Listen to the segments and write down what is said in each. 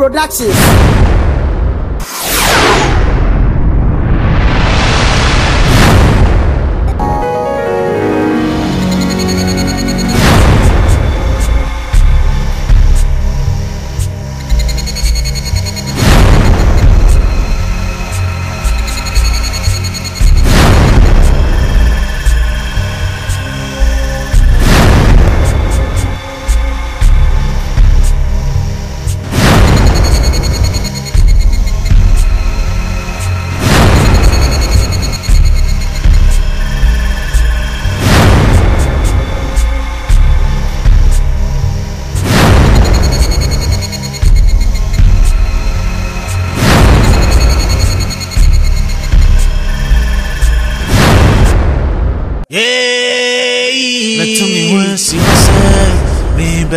Productions.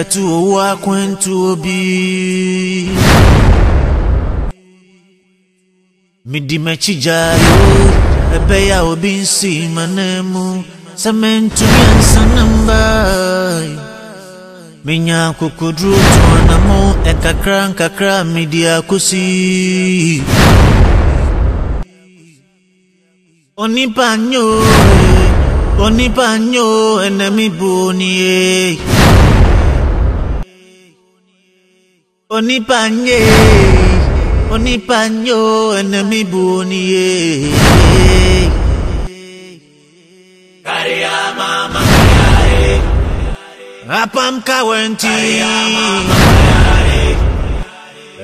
To walk when to be Midi mechija yo Ebeya obinsi manemu Sementu yansa namba Minya kukudru tuanamo Ekakra midi akusi Onipanyo enemi boni Onipanyo enemi boni Kariya mama kayare Apam kawenti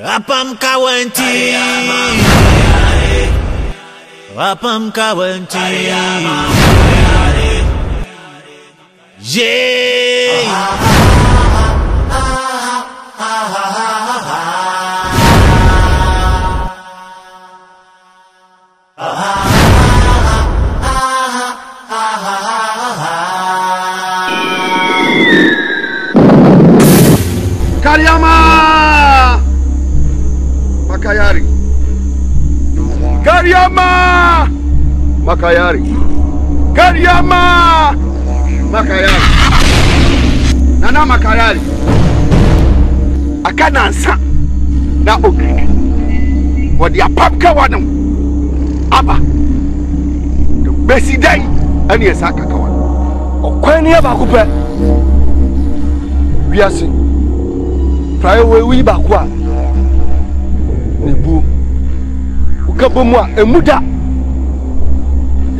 Apam kawenti Apam kawenti Yeah Karyama Makayari Karyama Makayari Karyama Makayari Nana Makayari Akan ansa na ogiri wodi apapka wano aba the besi dai ani esaka kawa okwani aba kupe wiase praye we ba kwa nebu ukabomu a emuda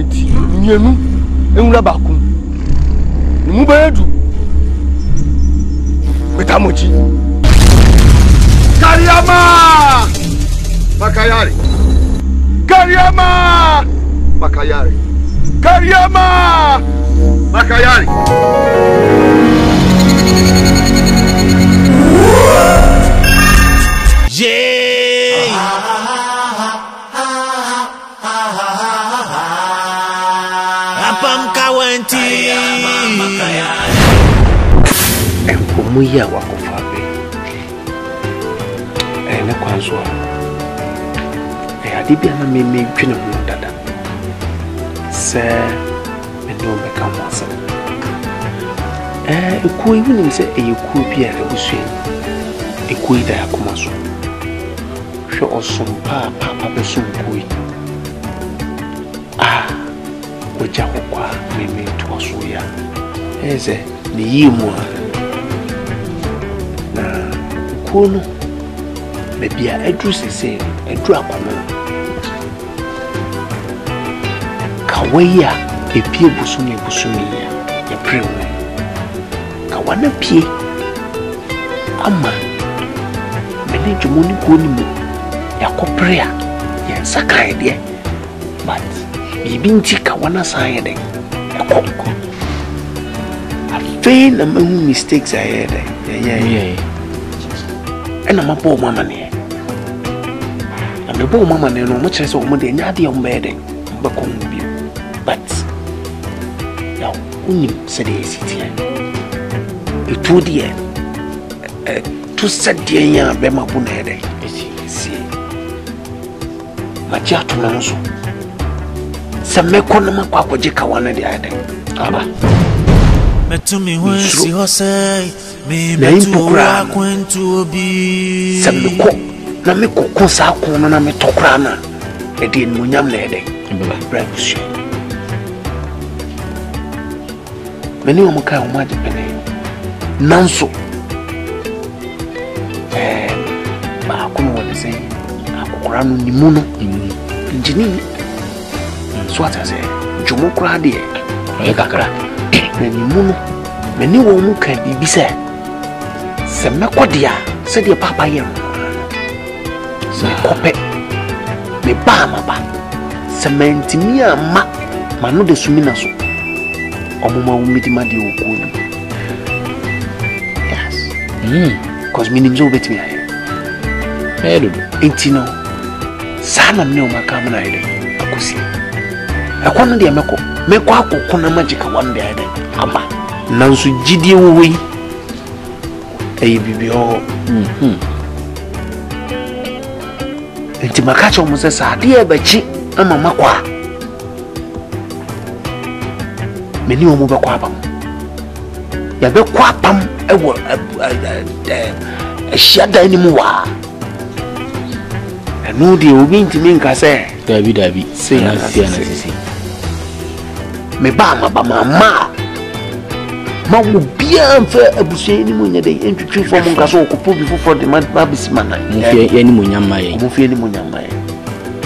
eti nyenu enwura ba ku nemu ba edu betamochi Karyama Makayari Karyama Makayari Karyama Makayari Yeah Apam kawenti Empumuya wakufabe ene kwanzo adibia na meme twene ho dada se endo beka mwasa ekuo yi nim se ekuo bia ebusu ekuo yi da yakoma so hwe osompa papa besu nkoi oja kokwa meme to so ya eze ni yimu na ekuo no bebia edru sese edru akono kawaya epie busumi ya prewo kawana pie ama mene jumoni koni mu yakoprea ya sakai de but bibi nti kawana san de yakoko afen na mahu mistakes ayede yeah ena mapo mama ne amebo mama ne no mo kire se o mo de nya de o mbede mbako mbi but now unim se de sitia etu de tu sadie ya be mabu na ede si maja to na so se meko na makwa kwaje kawana de ade aba metumi hwesi hosei me metu wa kwentu obi se meko na me kokko sa ko no na me tokra na e de munyam na e de bra busu meni o muka o ma de pene nanso ba ko no de sei akokra no ni mu no injini so ata se jumo kra de e kakra na ni mu no meni wo muka bibi se mekodia se de papa ye se kope me ba maba cement mi ama manu de sumina so omuma umiti ma de okuo yes cause minim zo betimi aye medo intino sana me o makam na ide akusi akono de meko akoko na magic one day ide aba nanso gidie wo yi ayi bibio enti makacho mo se sa de abachi ama makwa meni o mo be kwa pam ya be kwa pam ewo shada ni mu wa enu de obi ntimi nka se dabi se na se me ba ma wo bia mfa abusue ni mu nya de entwetwe fo mo nka so okopo bi fofo de ma bisi mana mo fie ni mu nyamma ye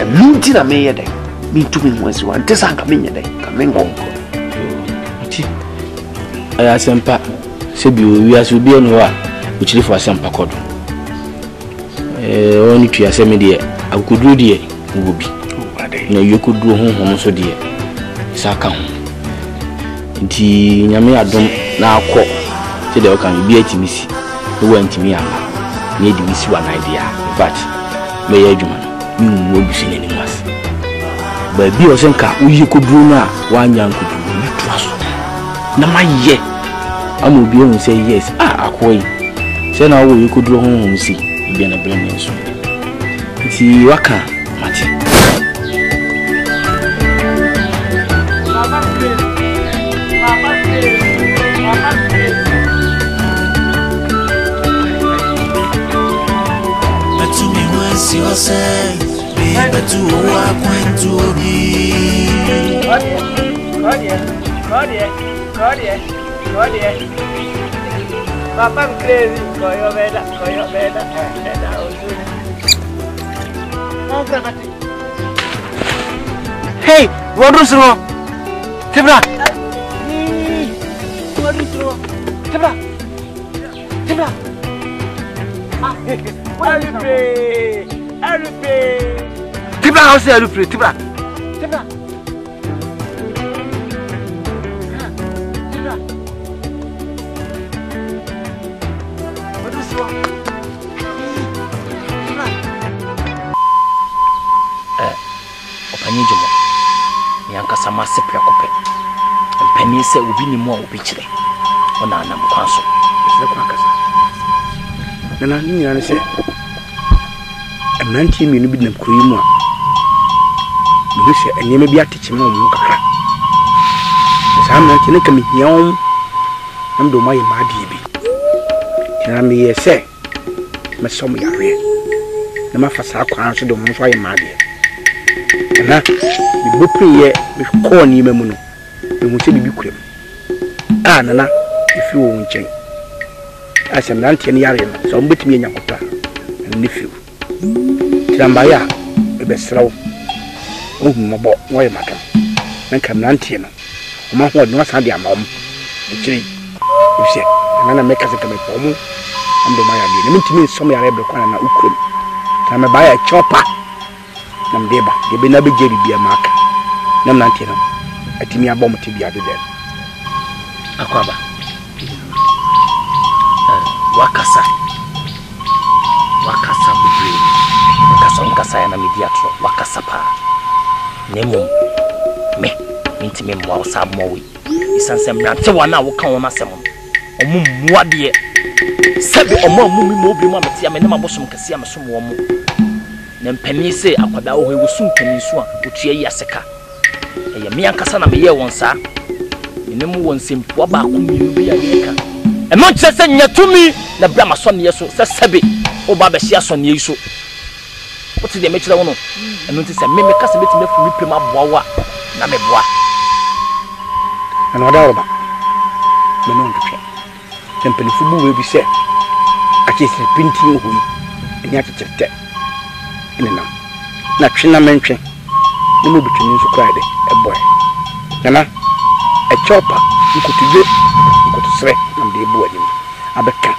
enu ti na me ye de mi tumi mo asi wa ntesa nka me nya de ka me ngompo ti aya sempa se bi o wi aso bi enu a o chiri fo asempa kodo oni tu aseme de akuduru de wo bi na yekuduru honhom so de saka ho nti nyame adom na akọ te de o kan bi atimisi wo antimi amba na edimisi wa na idea but me ye adwuma no mi wo busi ni mas ba bi o senka uyi koduru na wanya nkuduru ni tuaso na maye ama obi ehun say yes akoyi se na wo yekuduru honhom si bi na bere nso nti waka mate See yourself, baby, to walk when to be. Papa, I'm crazy. Go your bed. Hey, what is wrong? Tibra. What is wrong? Tibra. Tibra, how say you pray? Tibra. What is wrong? Opanyi jomo. Nyanka sama sepra kope. Mpani se obi ni mo obi kire. Ona anam kwanso. Se kwa kasa. Na ni yana se amanti mi no bi na koyi mu a bi se enyeme bi ateche mu mu kakra sa amanti ne kam hiam am do mai ma di bi na me ye se me som yare na ma fasa kwan so do mu so aye ma di na bi bopre ye bi ko ni mamu no bi mu se bi kurem nana ifi wo nchen asem na ntene yare no so mbetimi enya kota ne fiu Trambaya, a best row. Oh, Mobo, why, madam? And come Nantino. My word, no Sandia, mom. The tree. You say, and I make us a pomo. And the Maya did. To me, some are able to call an ukrim. Time I buy a chopper. Nam deba, the Benabi Jerry be a mark. Nam Nantino. A timia bomb to be added then. Akwaba. Wakasa bubri. Wakasa ya na mediatro. Wakasa pa. Nemo me intime mwa usab mowi. Isansem nante wana woka wona sem. Omu muade. Sebe omu mumi mo obi mo amete ame na mabosom kase amesom wo mo. Na mpani se akwada wo hewusum pani so a otua yi aseka. Eye me ankasa na me ye won sa. Nemu won sempo ba ko mi bi ya yeka. E mo nche se nyatumi na bra maso ne so se sebe oba be hia so ne yi so what is the measure one? And notice a meme cast a bit of rip my boa, Nameboa. And whatever. Menon to check. Temple Fubu will be said. I just printing who and yet to check. In a Nachina mention. No more between you to cry a boy. Nana, a chopper, you could do it, you could sweat and be a boy. I beckon.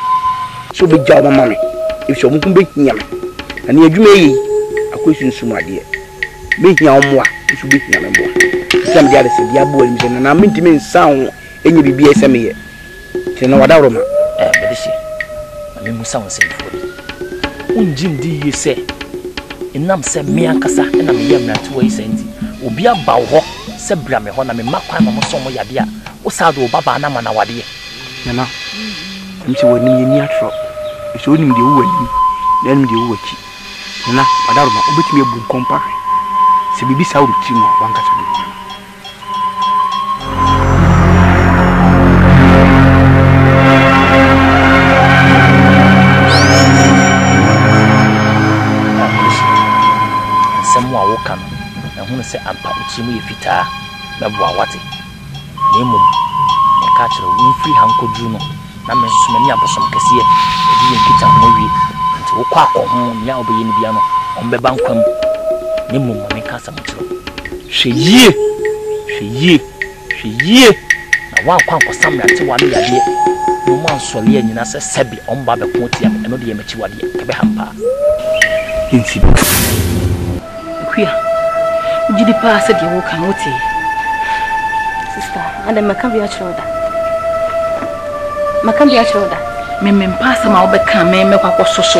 So be job money. If you won't be yam, and you may a question so my dear. Make your more, you should be yam more. Some the other said, dear boy, and I mean to mean sound, and you be BSM. You know what I remember? But she, I mean, sound saying for you. Jim, do you say? In Nam said me and Cassa, and I'm young at 2 ways, and will be about what said Brammy when I'm in Macquan or some way. Osado Baba Namana Wadi. Nana, I'm so winning near trop. It's only the wedding, then the watch. Nana, but I don't know which me a book compare. So be sound to you, one cat. Akan, and who say I'm Pachimu Fita, Nabwa Wati. Nemo, the catcher of free Hanko Juno, Namen Sumania Bosom Cassia, the Dian Kita Mori, to Quack on Yao be in Biano, on the Banquam. Nemo, Mamika Samucho. She ye. Now one quack for some that 1 year. No man Solia and Nasa Sebi on Baba Pontiam and no Diamachiwadi, Kabehampa. Would you pass at your walk and what? Sister, and then Macambia shoulder. Macambia shoulder. Mem pass my become me make a so.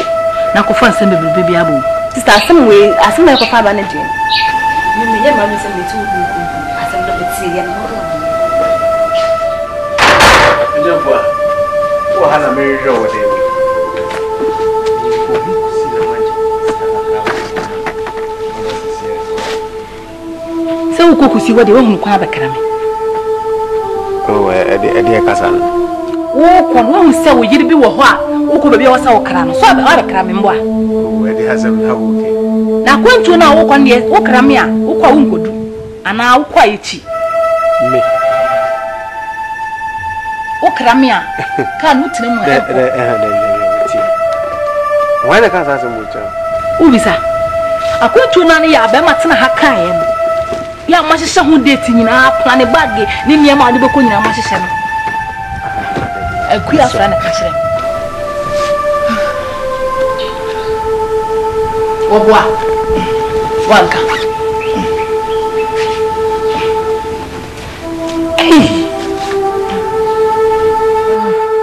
Now go find some baby abu. Sister, some way, as soon as I find energy. You may never miss a little as I'm not see and more. What has a marriage over there? So Coco see what they won't quite a cram. Oh, dear cousin. Oh, one so you'd be what? Who could be also cram? So I cram in what? Where they has a okay. Now, going to now walk on the Okramia, who could do, and now quite cheap. Me. Okramia can't look to them. Why the cousin? Ubisa, I quit to Nani Abematana Hakayan. Ya mashisha hu dating na plan a bag ni niam ade beko nyina mashisha no akuya fra na kashire obwa wanka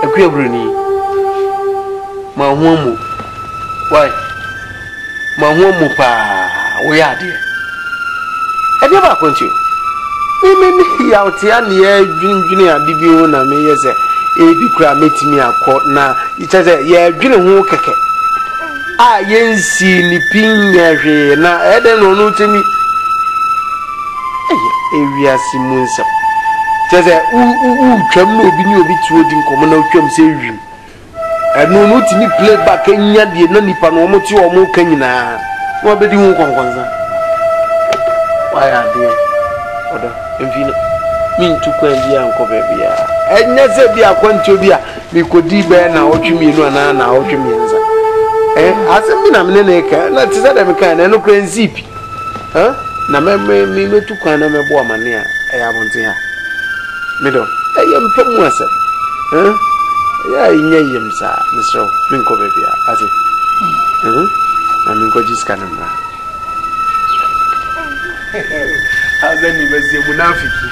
akuya bruni ma huamu why ma huamu pa wo ya de I never want you. Me out here near Junior Dibio na me yes be cra meet me a court na it says yeah Junior who keke. Ah yensi ni pinye na eden no temi. Area simunsa. Says twam no obi ni obi tuo di nkomo na twam se wim. Eno no timi play back enya de na nipa no mo ti o mo kan nyina. Wo be di hu konkonza. Why are they? Oda, enfino. Min tu kwendi ya nko baby ya. Enye bi akwanto bi a mi kodi be na otwemi nu na otwemi nza. Asem bi na me ne ka na tisa da me ka na no kwenzi pi. Na me tu kwa na me bo amane a ya bonte ha. MEDO. Mpemu asa. Ya inye yemsa, Mr. Minko baby ya. Ati. Na minko jiska namba. Azani basi munafiki.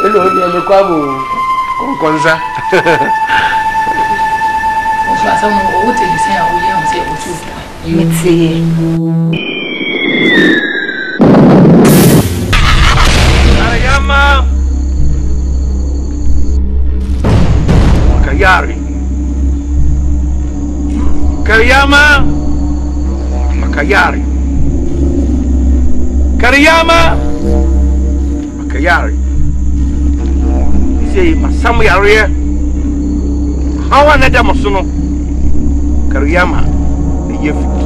Elo ni amekwabu konza. Sasa wote nisema uye mse uchupa. Miti. Arayama. Makayari. Kariyama. Makayari. Kariyama Makayari. Say Masamu Yaria. How another Masuno Kariyama the Yefiki.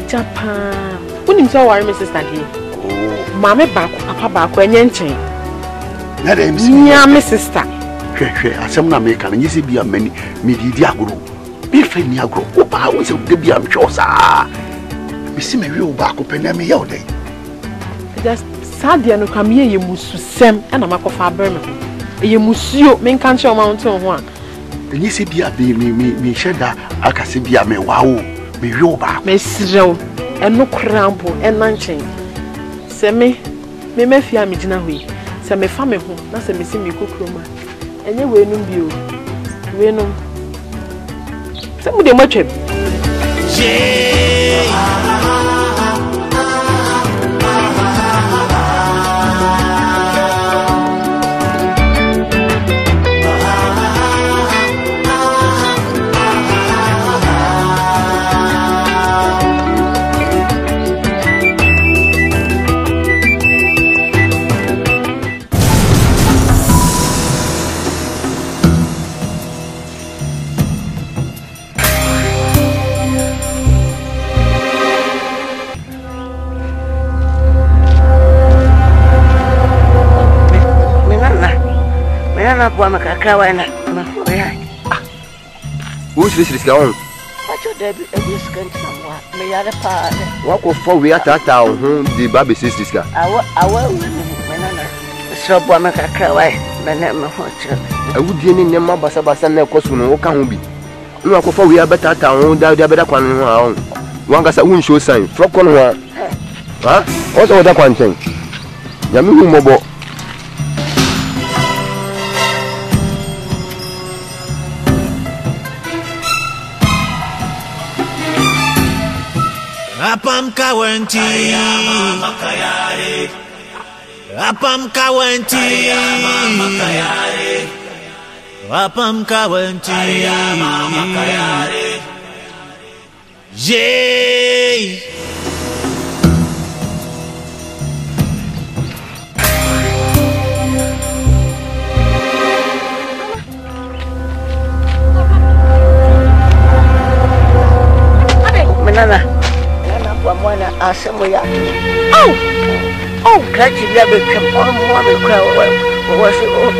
Japan. When you saw my sister here. Oh. Mamma back, Papa back when you're chain. Let him see my sister. I some American and you see be a many media group. Be friend near group. Oh, I was a baby, I'm sure, sir. We see me real back up and me all day. Just Sadia no come here, you must sem and a mark of our Burma. You must you main country mountain one. And you see be a me shed that I can see be a me wow, me real back, Miss Joe, and no crampo and lunching. Send me fear me dinner way. Send me family home, that's a missing me cook room. And you will know you. We know. Somebody much him. Buama KAWA na mafoya. Who's this going? What your Debbie is going somewhere? May I part? What for we at that town? The baby sisters got. Our women, so Buama KAWA, my name of Hotel. I would be in Nema Basabas and Nekosun, what can we be? No, for we are better town, the better one. One got a windshow sign, flock on one. Huh? Also, that one thing. Yamu Mobo. Apam kawanti, apam kawanti, apam kawanti, yay. Asamoya. Oh, catch you never come on one crowd. What was it all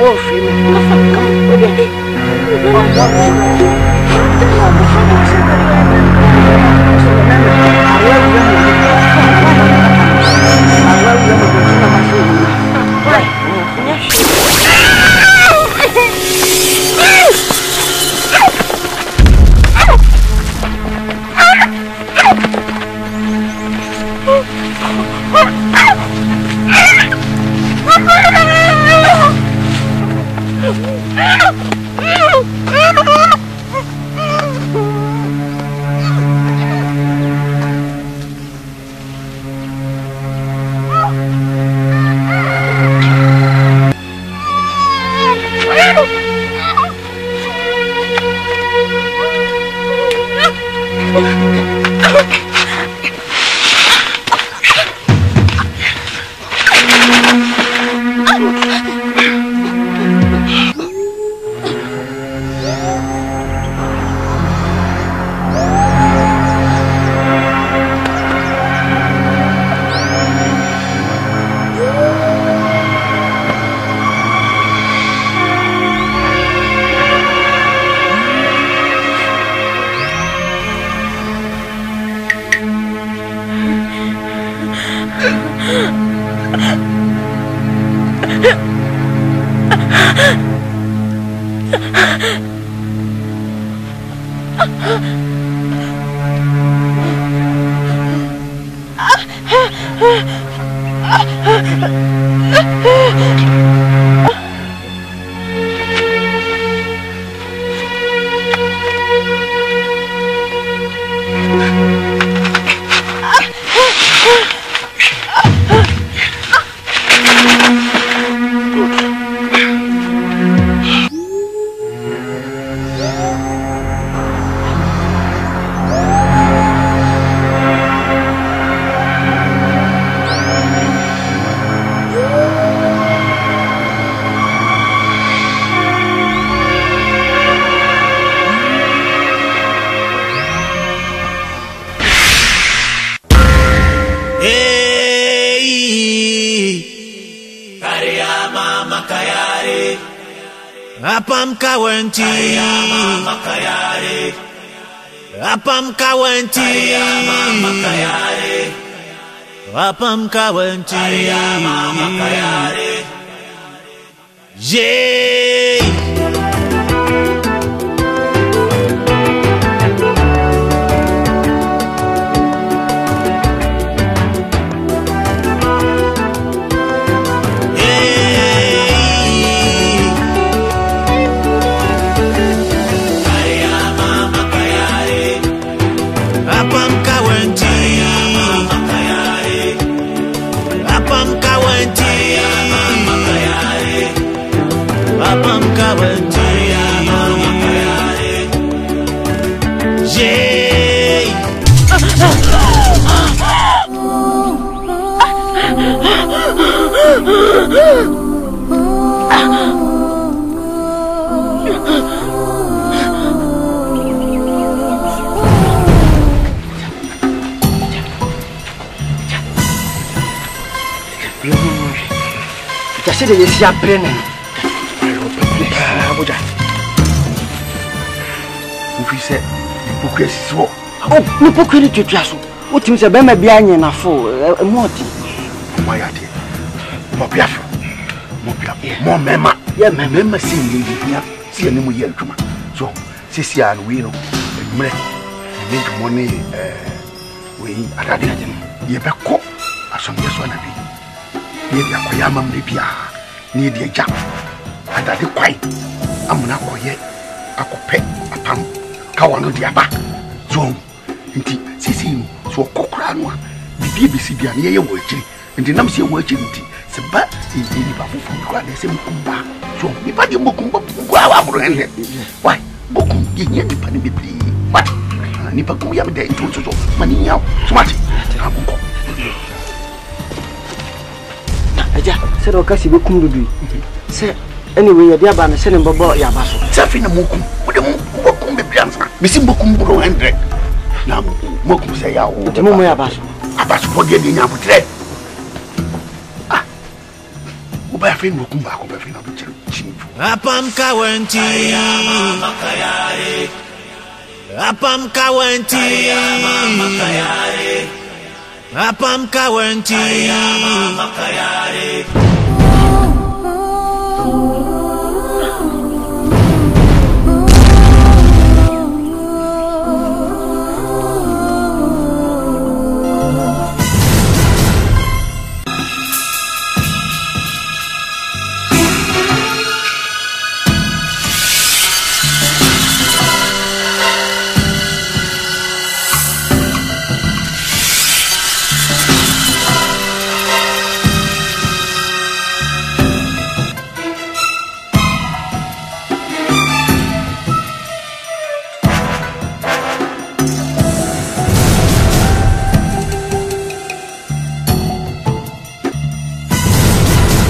Apam kawenti Apam kawenti Apam kawenti Yay Just say yes, you are pregnant. Abuja. If you say hypocrisy so. Oh, hypocrisy to Jasu. What you say, Bema Bianya na fo, Moti. Why are they? Mopiafo. More mema. Yeah, mema sing lady here. See any more yellow. So, Sisia and we know. We need money. We are ready. You better cook as some yes one be. Need a koyama maybe. Need a jam. And I did quite. I'm not quiet. I could pay a pump. Kawan on the back. So, indeed, Sissy, so cockranwa. The BBC be an year watching, and the numbers you're watching. So, but in the Babu from the same Kumba. So, if I didn't Mukumba, why? Bokum, you need the penny be. What? Nipakuya day to money out. Smart. Aja, said Okasi Bokum to be. Say, anyway, your dear banner sending Bobo Yabaso. Safina Mokum, with the Mokum be Pianza. Missing Bokum Bro 100. Now, Mokum say, I will the Momo Yabaso. Abaso for getting out with red. Ah, Ubafin Mokum back over Chief. Apam Kawenti. Apam Kawenti. Apam Kawenti.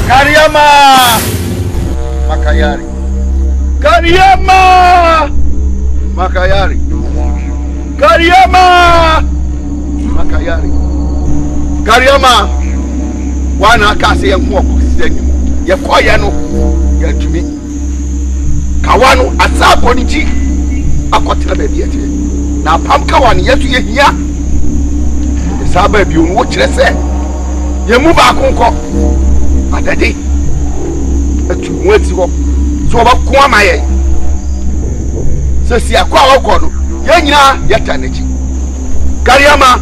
Kariama Makayari. Kariama Makayari. Kariama Makayari. Kariama wana kase yanku okuseni. Ye koye no ye tumi. Kawano asako niji akotena bebi ete. Na pam kawani yesu ye hia. Saba bi onu wo kire se. Ye mu ba konko. Adade atu wati ho so obako amaye se si akwa awoko no ye nyina yeta nachi Kariama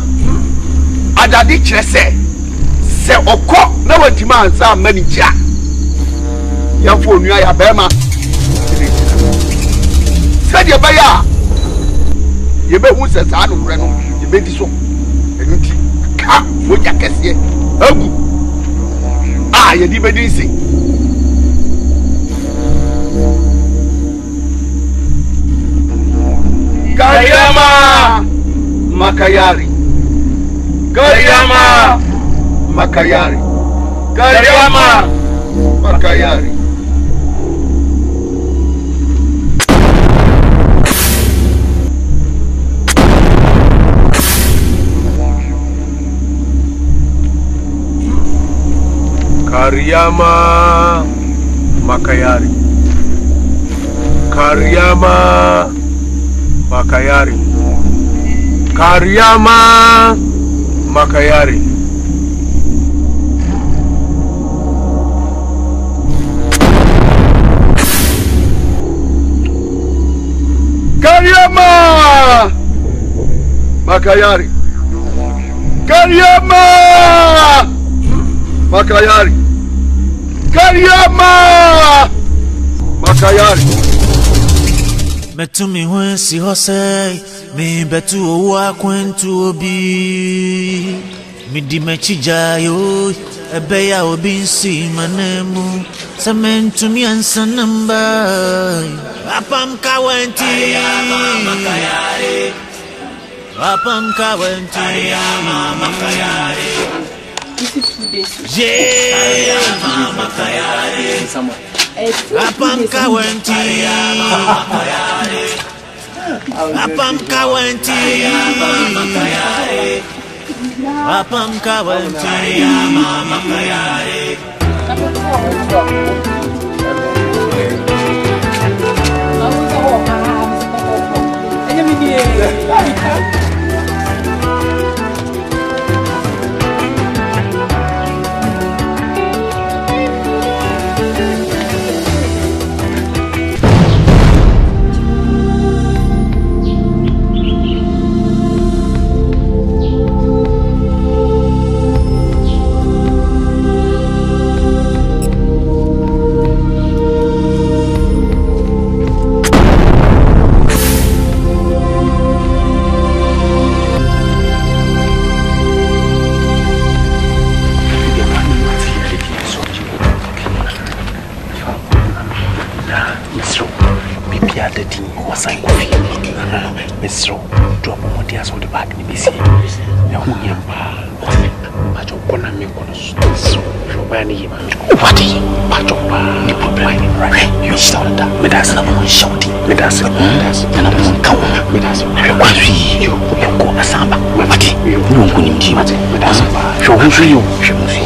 adade kire se okọ na watima ansa manija ya fo nua ya bema se de baya ye be hu se sa no hore no ye be di so enuti ka moja kese agu ah ye di bedinsi Kariama Makayari. Kariama Makayari. Kariama Makayari. Kariama Makayari. Karyama Makayari. Karyama Makayari. Karyama Makayari. Karyama Makayari. Karyama Makayari. Metumi wensi hosei mi betu owa kwentu obi mi di mechijayo ebeya obi nsi manemu sementu mi ansanamba apam kawenti apam kawenti Apam kawenti Apam kawenti Apam kawenti Mr. Drop more tears on the back. Nibisi. Yahoo! Pacho kona mi kono so. Shobani yima. Wati. Pacho pa. Ni problem. Right. You start that. Medasa na mo shouti. Medasa. Na mo kawo. Medasa. Kwa swi yo. Ko asamba. Wati. Yo ko ni mtima. Medasa. Shohu swi yo. Shohu swi.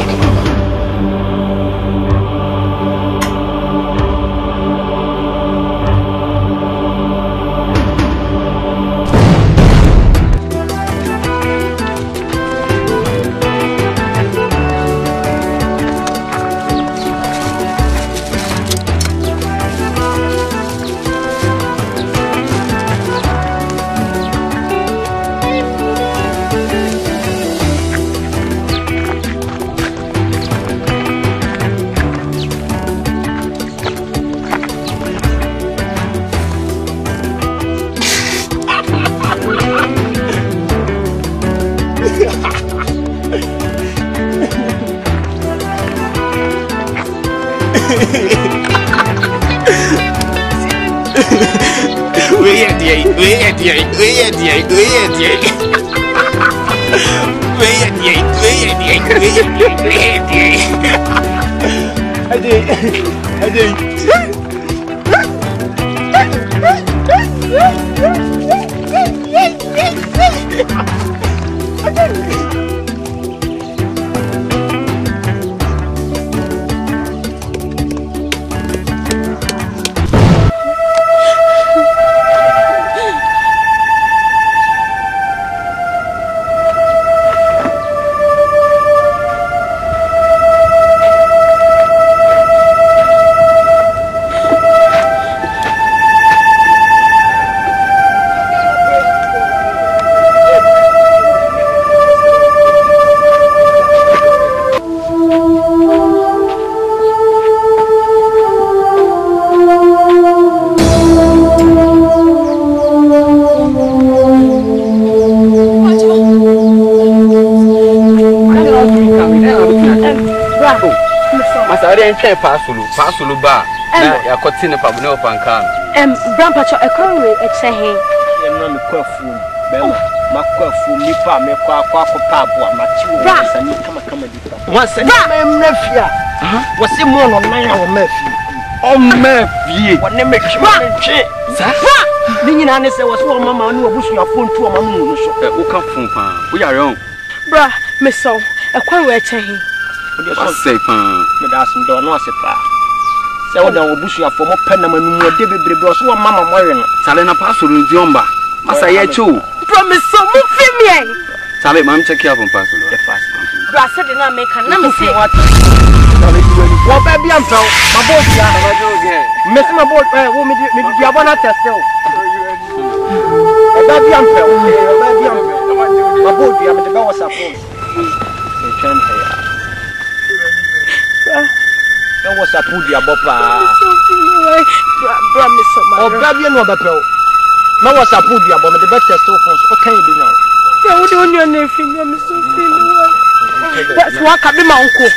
Pasulu ba na ya kotine pa bune opankan grandpa cho ekronwe echehe ye no me kwafu bema makwafu nipa me kwa pa aboa machiwo sani kama dipa wasani memnafia wase mo no nan ya wo mafie o mafie wone me twe sa ni nyina ne se wase wo mama no obusuafo ntu o mama no so wo ka fun pa wo yare on bra me so ekwanwe echehe wase pa me da sun do no ase pa Se wo da obusu afo mo pena manu mo de bebrebe so wo mama mo we no. Sale na pastor nziomba. Masa ye chu. Promise so mu fimi. Sale mam check up on pastor. Get fast. Bra said na me kan na me say. Wo ba bia mfa ma bo bia. Me se ma bo wo me bia bona test o. Ba bia mfa o. Ba bia ma bo bia me de ba WhatsApp o. E twan he ya. E WhatsApp o dia bo pa. Bra me so ma. O ba bia no ba pe o. Na WhatsApp o dia bo me de ba test o phone o kan bi na. Bra wo de onyo na fimi me so fimi wa. That's what can be my uncle.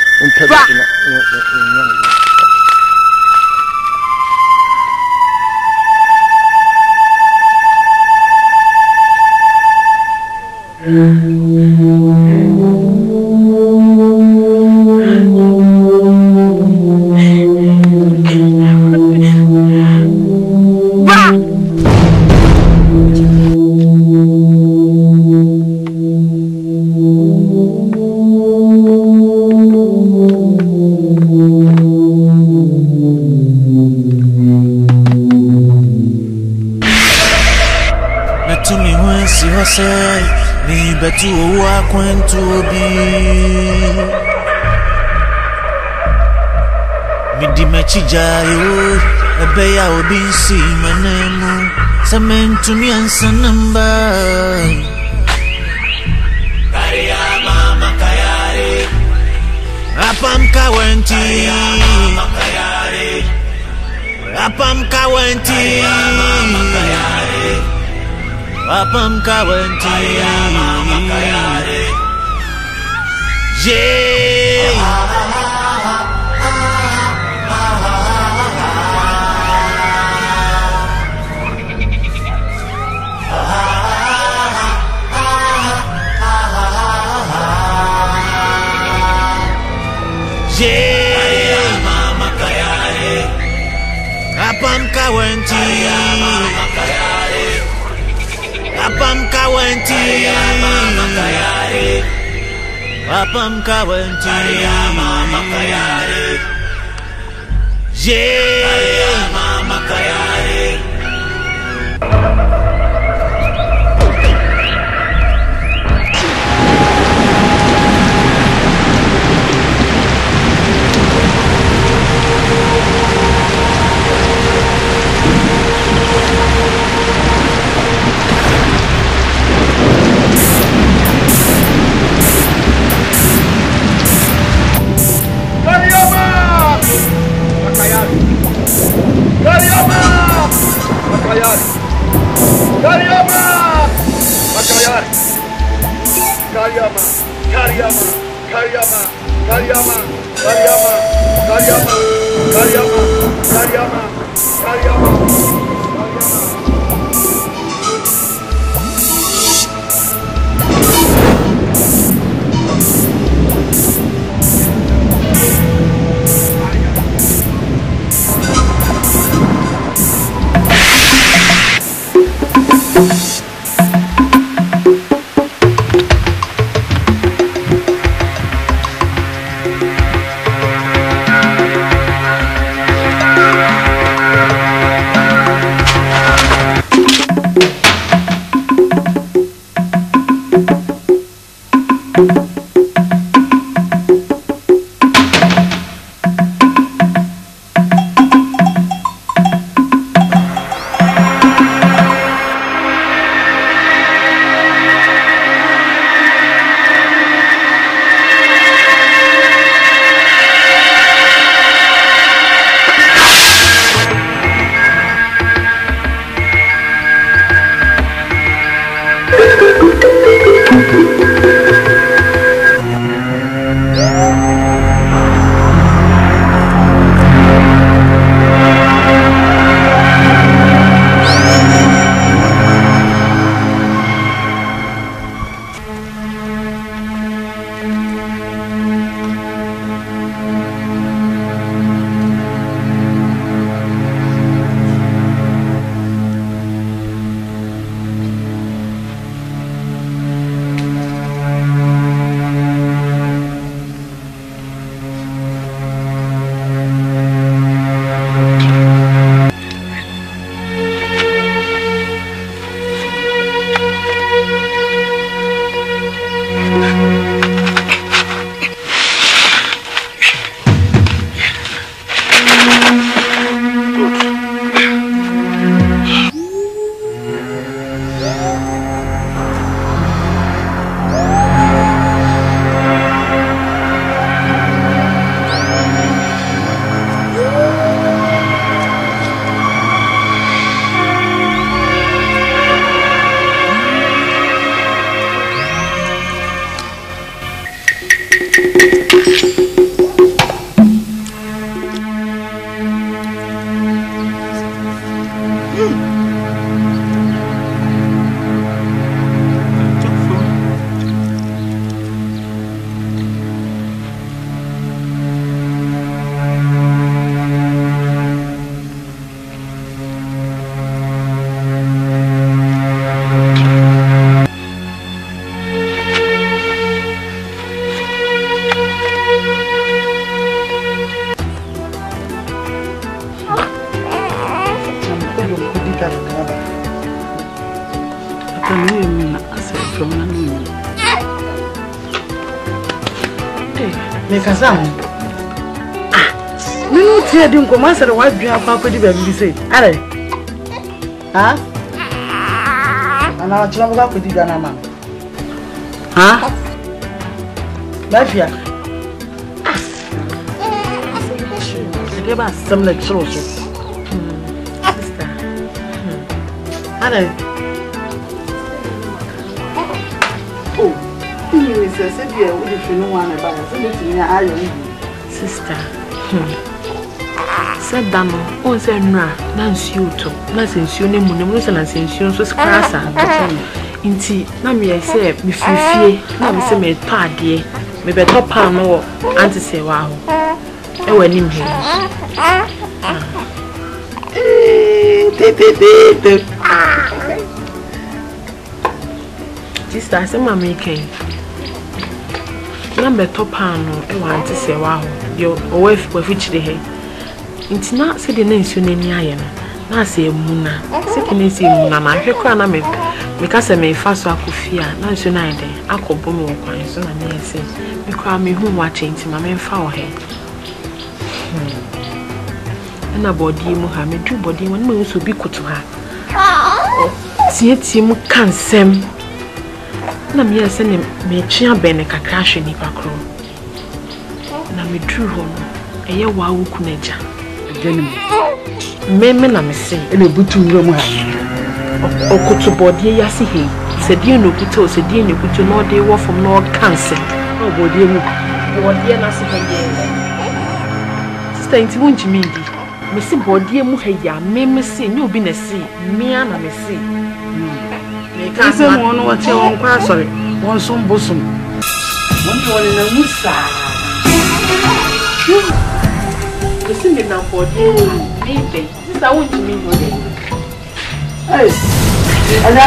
Me betu wa kwentu bi mi di mechija yo ebe ya obi si manemu sementu mi ansanamba kaya mama kayare apam kawenti mama kayare apam kawenti mama kayare apam kawenti mama kayare mama kayare apam kawenti mama kayare apam kawenti mama kayare apam kawenti mama kayare mama kayare Me kasa mo. Me no tie di nkoma sɛ wa dua kwa kwa di ba bi sei. Are. Ha? Ana chira mo kwa di dana ma. Ha? Mafia. Sige ba sam na chiro so. Sister. Are. Oh, you is a severe if you know one about it. Sister. Said Dano, oh, said Nra, Nancy, to Nancy, name, Munamus, and Ascension, so scrasa. Inti, Nammy, I say, me fear, now say me party, maybe top palm or auntie say, wow. I went in here. Sister, I say, Mammy came. Number top palm, I want to say, wow, your wife will reach the head. It's not said the name soon any iron. Now say Muna. Second is Muna. My recran me because I may fast walk with fear. Now soon I day. I could bomb or coin so I may say. You cry me whom watching to my main foul head. And a body Mohammed do body when we also be good to her. See it, you can't sem. Nam yes, send him me chia benek a crash in Ipacro. Na me drew home. A year wow kuneja. Meme na me say e butu room ha okutu body yasi he said you no kuto said you no kuto no dey work from no cancer no body mu body na se he sister inti wonji me di me say body mu he ya meme say nyi obi na say me ana me say me ka say mo no wache won kwa sorry won som bosum won won na musa listen me now for you, baby. This I want to meet you. Hey, Anna.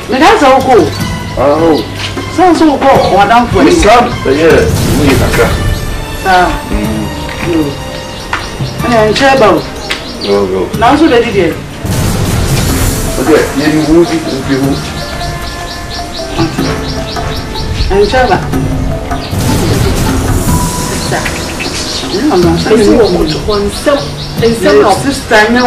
Me that's all cool. Oh. Sounds so cool. What down for you? Yeah, we Akra. You. And Chebo. Go. Now so they did. Okay, you who did you? And Cheba. No, sister, no.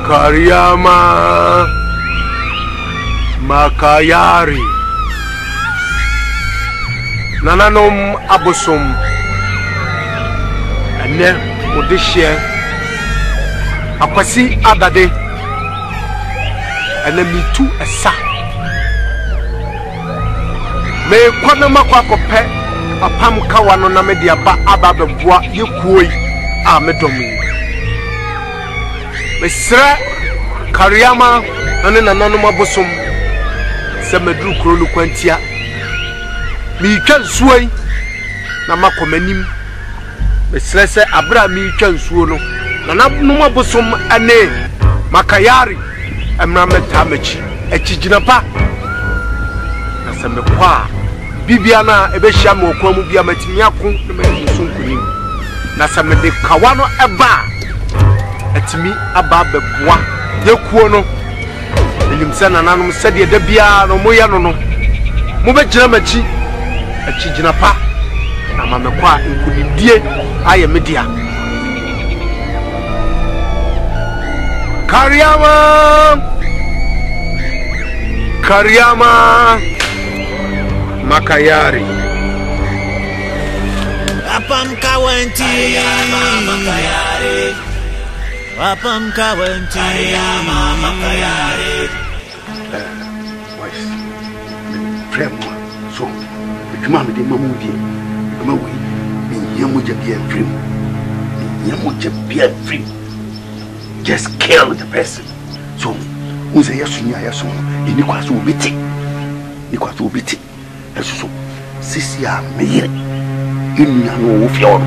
Karyama Makayari Nananom Abosum Ene Odishie Akwasi Adade Ene Mitu Esa Me kwana makwa kope apam kawa no na media ba ababeboa yekuoi a medomu mesra Karyama ane nananom abosom se medru kro lu kwantia mi twa nsuoi na makomanim mesra se abra mi twa nsuo no nananom abosom ane Makayari emra meta machi echigina pa na se mekwa Bibiana ebehia me okwamu bia matimi ako na masunkunim na sa me de kawa no eba atimi aba beboa yekuo no elim se nananom se de da bia no moya no mo begina machi achigina pa na ma mekwa nkunidie aye media Karyama Makayari Apam Kawanti Makayari Apam Kawanti Makayari Voice Frame so the mama de mamu vie ma we yemu je be frame yemu je be frame just kill the person so unze yesunya yeso ini kwaso obiti ni kwaso obiti Esusu Sisia, me in no fjord.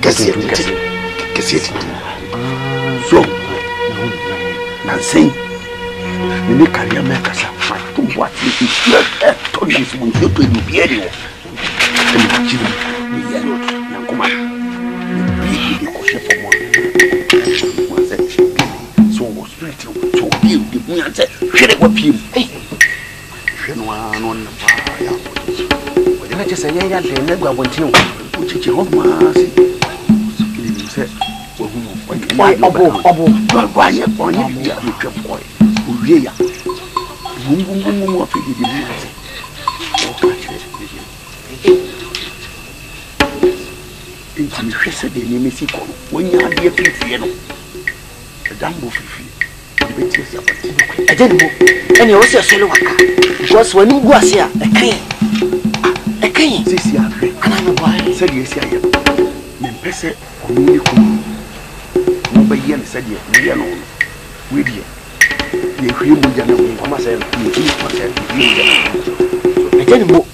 Cassette. So, Nancy, me career makers to what is your toys when you do the video. And you yellow, Nankuma. So was pretty to you, the woman said, shut it up him. One on the fire. I just say, yeah, they never went to which is your mercy. Why, why, you boy? Uria. Boom, the name is equal. When you are dear Fifiano, the damn Fifi. I didn't know. And you also solo because when you was here, a king, this year, and I'm a boy, said yes, I am. Pese, only cool. Nobody else said yet, we alone. With you. You hear me, myself, you keep myself. I didn't know.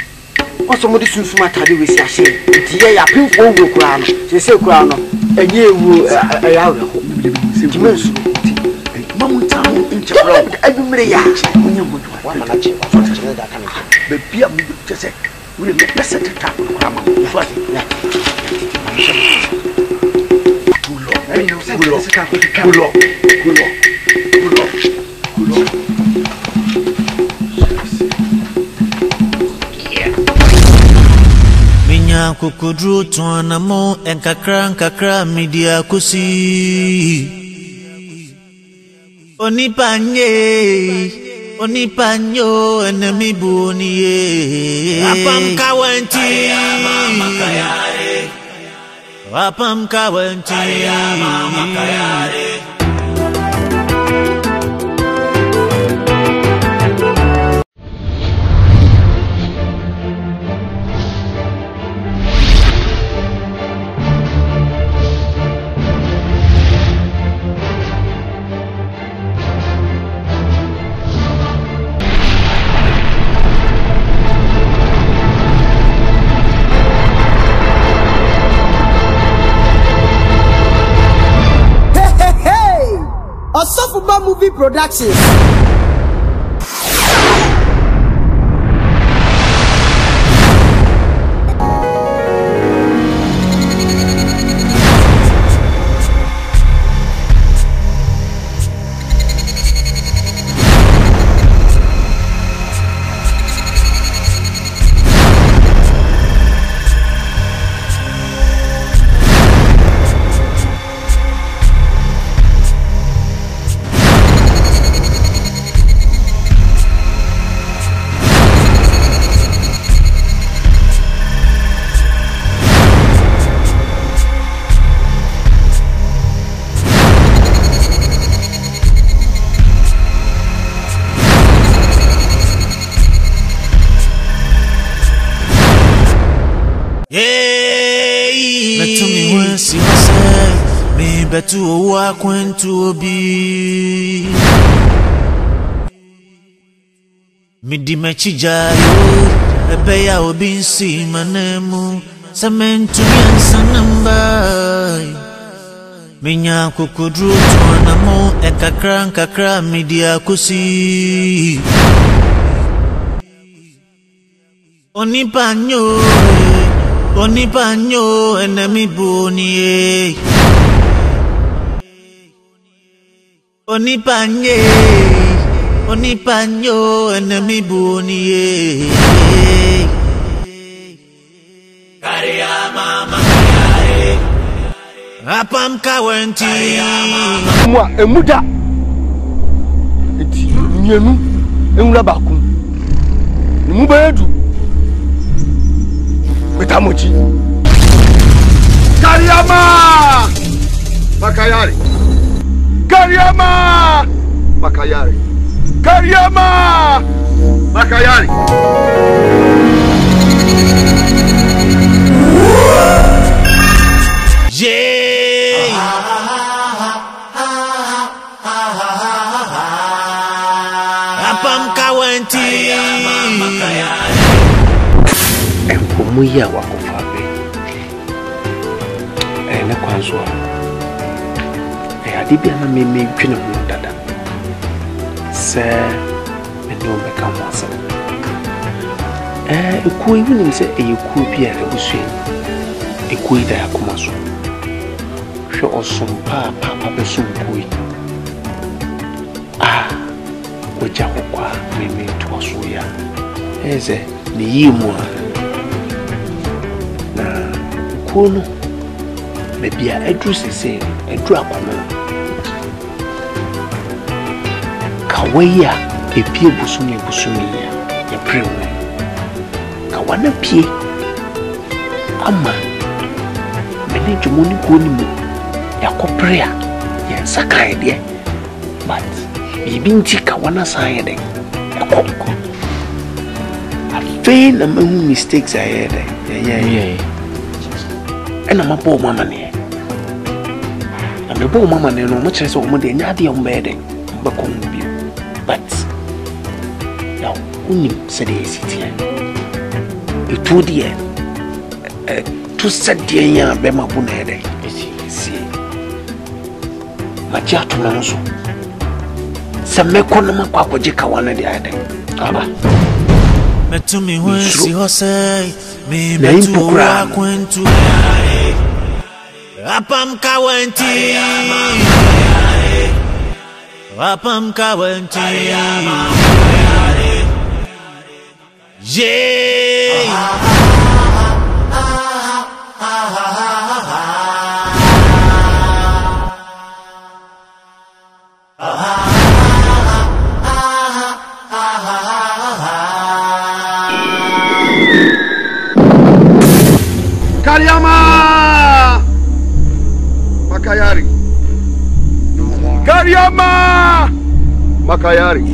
What somebody soon smart had with your shame. Tia, a pink over crown, she said crown, and you a hour. Mamma town in Chapel, every yacht. One man, the Pia just said, we'll make less at the top of grammar. Minya kukudru tuana mo enkakra media kusi. Onipanyo enemi buniye. Apam kawanti. Apam kawanti. A softball movie production. To walk when to be Midi mechijayo ebeya obinsi manemu Sementu yansanamba Minya kukudru tuanamo enkakra media kusi Onipanyo enemi buniye Onipanyo enemi buniye. Kariyama makayare. Apam kawanti. Mwa emuda. Eti nyenu enwura baku. Nimu bedu. Betamochi. Kariyama makayare. Kariyama makayare. Kariyama makayare. Yeah. Apam kawanti. Enkomuya wakofabe. Ne kwanso adibi na me twene ho dada. Se me no be ka mo asem. Ekuo yi nim se ekuo bi a ebusu. Ekuo da yakoma so. Hwe osompa papa be so ekuo. Oja hokwa me to so ya. Eze ni yimu na ekuo no baby edu sese edu akono kawaya epie busumi ya prewo kawana pie ama mene jumoni ko ni mu yakopre a ya sakai de but bibi nti kawana san de akoko afi na mahu mistakes ayede yeah ena mapo mama ne mebo mama ne no mo kire se o mo de nya de o mbede mbako mbi but ya unim se de sitia etu de tu sadie nya be mabu na ede esi ma ja to no so se meko no makwa kwaje kawana de ede aba metumi wensi hose me metu akwentu Apam kawenti Apam kawenti Yeah Kariama Makayari Kariama Makayari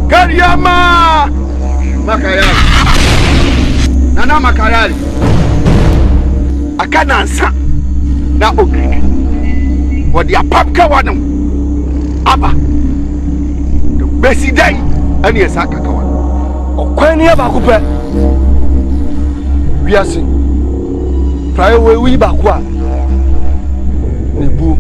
Kariama Makayari Nana Makayari Akan ansa na ogiri wodi apapka wano aba the besi dai ani esa kakawa okwani aba ko pe wiase prayo we wi ba ko a nebu